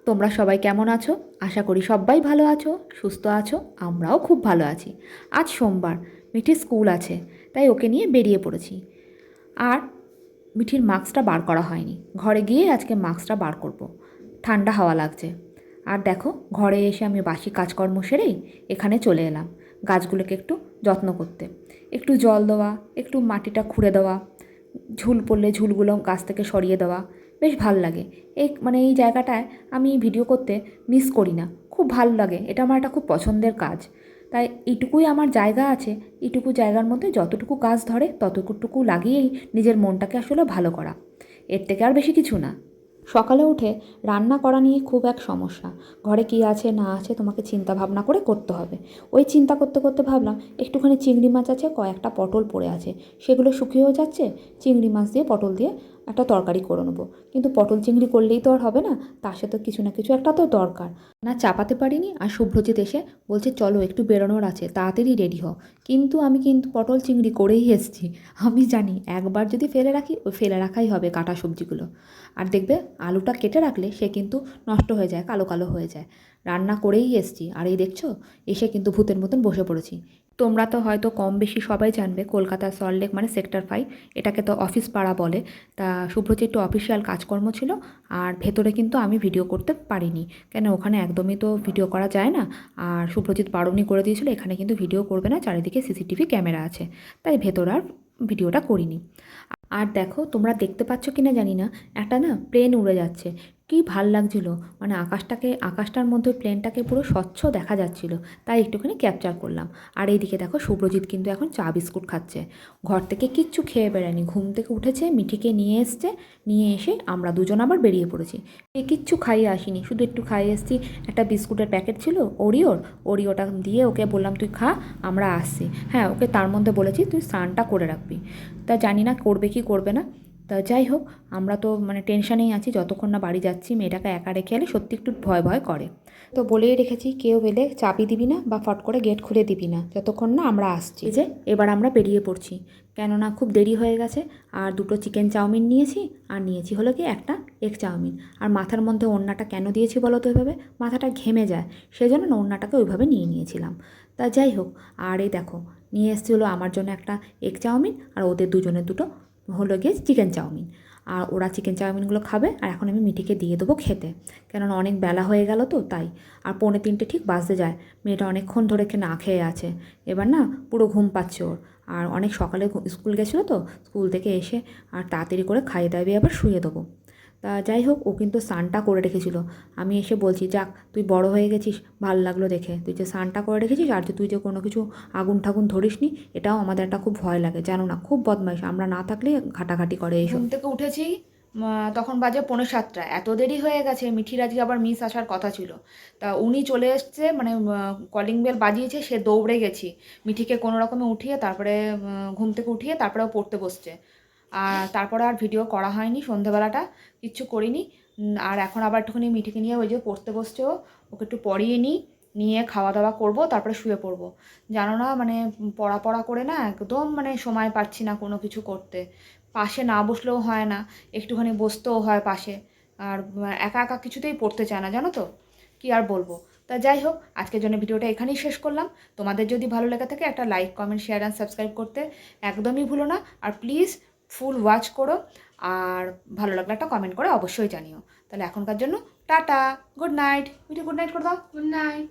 তোমরা সবাই কেমন আছো? আশা করি সবাই ভালো আছো, সুস্থ আছো। আমরাও খুব ভালো আছি। আজ সোমবার, মিঠির স্কুল আছে, তাই ওকে নিয়ে বেরিয়ে পড়েছি। আর মিঠির মাস্কটা বার করা হয়নি। ঘরে গিয়ে আজকে মাস্কটা বার করব। ঠান্ডা হাওয়া লাগছে। আর দেখো, ঘরে এসে আমি বাসি কাজকর্ম সেরেই এখানে চলে এলাম গাছগুলোকে একটু যত্ন করতে। একটু জল দেওয়া, একটু মাটিটা খুঁড়ে দেওয়া, ঝুল পড়লে ঝুলগুলো গাছ থেকে সরিয়ে দেওয়া, বেশ ভাল লাগে। এই জায়গাটায় আমি ভিডিও করতে মিস করি না, খুব ভালো লাগে। এটা আমার একটা খুব পছন্দের কাজ। তাই এইটুকুই আমার জায়গা আছে, এইটুকু জায়গার মধ্যে যতটুকু গাছ ধরে ততটুকু লাগিয়েই নিজের মনটাকে আসলে ভালো করা। এর থেকে আর বেশি কিছু না। সকালে উঠে রান্না করা নিয়ে খুব এক সমস্যা। ঘরে কী আছে না আছে তোমাকে চিন্তা ভাবনা করে করতে হবে। ওই চিন্তা করতে করতে ভাবলাম একটুখানি চিংড়ি মাছ আছে, কয়েকটা পটল পড়ে আছে, সেগুলো শুকিয়েও যাচ্ছে। চিংড়ি মাছ দিয়ে পটল দিয়ে একটা তরকারি করে নেবো। কিন্তু পটল চিংড়ি করলেই তো আর হবে না, তার সাথে কিছু না কিছু একটা তো দরকার। না চাপাতে পারিনি। আর শুভ্রজিৎ এসে বলছে চলো একটু বেরোনোর আছে, তাড়াতাড়ি রেডি হও। আমি পটল চিংড়ি করেই এসেছি। আমি জানি একবার যদি ফেলে রাখি, ওই ফেলে রাখাই হবে কাটা সবজিগুলো। আর দেখবে আলুটা কেটে রাখলে সে কিন্তু নষ্ট হয়ে যায়, কালো কালো হয়ে যায়। রান্না করেই এসছি। আর এই দেখছো, এসে কিন্তু ভূতের মতন বসে পড়েছি। তোমরা তো হয়তো কম বেশি সবাই জানবে, কলকাতার সল্টলেক মানে সেক্টর 5, এটাকে তো অফিস পাড়া বলে। তা শুভ্রজিৎ একটু অফিসিয়াল কাজকর্ম ছিল, আর ভেতরে কিন্তু আমি ভিডিও করতে পারিনি, কেন ওখানে একদমই তো ভিডিও করা যায় না। আর শুভ্রজিৎ বারণই করে দিয়েছিল এখানে কিন্তু ভিডিও করবে না, চারিদিকে সিসিটিভি ক্যামেরা আছে। তাই ভেতর আর ভিডিওটা করিনি। আর দেখো, তোমরা দেখতে পাচ্ছ কি না জানি না, একটা না প্লেন উড়ে যাচ্ছে। কি ভাল লাগছিল, মানে আকাশটার মধ্যে প্লেনটাকে পুরো স্বচ্ছ দেখা যাচ্ছিল। তাই একটুখানি ক্যাপচার করলাম। আর এইদিকে দেখো, শুভ্রজিৎ কিন্তু এখন চা বিস্কুট খাচ্ছে। ঘর থেকে কিচ্ছু খেয়ে বেড়ায়নি, ঘুম থেকে উঠেছে, মিঠিকে নিয়ে এসছে, নিয়ে এসে আমরা দুজন আবার বেরিয়ে পড়েছি। কিচ্ছু খাইয়ে আসিনি, শুধু একটু খাইয়ে এসছি। একটা বিস্কুটের প্যাকেট ছিল ওরিওটা দিয়ে ওকে বললাম তুই খা, আমরা আসছি। হ্যাঁ, ওকে তার মধ্যে বলেছি তুই স্নানটা করে রাখবি। তা জানি না করবে কি করবে না। তা যাই হোক, আমরা তো টেনশানেই আছি যতক্ষণ না বাড়ি যাচ্ছি। মেয়েটাকে একা রেখে এলে সত্যি একটু ভয় ভয় করে। তো বলেই রেখেছি কেউ এলে চাবি দিবি না বা ফট করে গেট খুলে দিবি না যতক্ষণ না আমরা আসছি। যে এবার আমরা বেরিয়ে পড়ছি, কেননা খুব দেরি হয়ে গেছে। আর দুটো চিকেন চাউমিন নিয়েছি, আর নিয়েছি হলো কি একটা এগ চাউমিন। আর মাথার মধ্যে ওড়নাটা কেন দিয়েছি বলো তো এভাবে? মাথাটা ঘেমে যায়, সেজন্য না ওড়নাটাকে ওইভাবে নিয়ে নিয়েছিলাম। তা যাই হোক, আর এই দেখো নিয়ে এসেছি হলো আমার জন্য একটা এগ চাউমিন, আর ওদের দুজনের দুটো হলো গিয়ে চিকেন চাউমিন। আর ওরা চিকেন চাউমিনগুলো খাবে, আর এখন আমি মিঠিকে দিয়ে দেবো খেতে, কেননা অনেক বেলা হয়ে গেল তো তাই। আর 2:45 ঠিক বাজতে যায়। মেয়েটা অনেকক্ষণ ধরে না খেয়ে আছে, এবার না পুরো ঘুম পাচ্ছে ওর। আর অনেক সকালে স্কুল গেছিলো তো, স্কুল থেকে এসে আর তাড়াতাড়ি করে খাইয়ে দাইয়ে আবার শুয়ে দেবো। তা যাই হোক, ও কিন্তু স্নানটা করে রেখেছিল। আমি এসে বলছি যাক তুই বড় হয়ে গেছিস, ভালো লাগলো দেখে, তুই যে স্নানটা করে রেখেছিস, আর যে তুই যে কোনো কিছু আগুন ঠাগুন ধরিস নি, এটাও আমাদের একটা খুব ভয় লাগে জানো না, খুব বদমাইশ, আমরা না থাকলে ঘাটাঘাটি করে। এই ঘুম থেকে উঠেছি, তখন বাজে 6:45। এত দেরি হয়ে গেছে, মিঠির আজকে আবার মিস আসার কথা ছিল। তা উনি চলে এসছে, কলিং বেল বাজিয়েছে, সে দৌড়ে গেছি মিঠিকে কোনো রকমে উঠিয়ে, তারপরে ঘুম থেকে উঠিয়ে তারপরে ও পড়তে বসছে। আর তারপরে আর ভিডিও করা হয়নি, সন্ধেবেলাটা কিচ্ছু করিনি। আর এখন আবার একটুখানি মিঠিকে নিয়ে ওই যে পড়তে বসছে, ওকে একটু পড়িয়ে নিই, নিয়ে খাওয়া দাওয়া করবো, তারপরে শুয়ে পড়বো। জানো না, পড়া করে না একদম সময় পাচ্ছি না কোনো কিছু করতে। পাশে না বসলেও হয় না, একটুখানি বসতেও হয় পাশে। আর একা একা কিছুতেই পড়তে চায় না, জানো তো, কি আর বলবো। তা যাই হোক, আজকের জন্য ভিডিওটা এখানেই শেষ করলাম। তোমাদের যদি ভালো লেগে থাকে একটা like, comment, share and subscribe করতে একদমই ভুলো না। আর প্লিজ ফুল ওয়াচ করো, আর ভালো লাগলে একটা কমেন্ট করে অবশ্যই জানিও। তাহলে এখনকার জন্য tata, good night. Mithu good night করে দাও। Good night.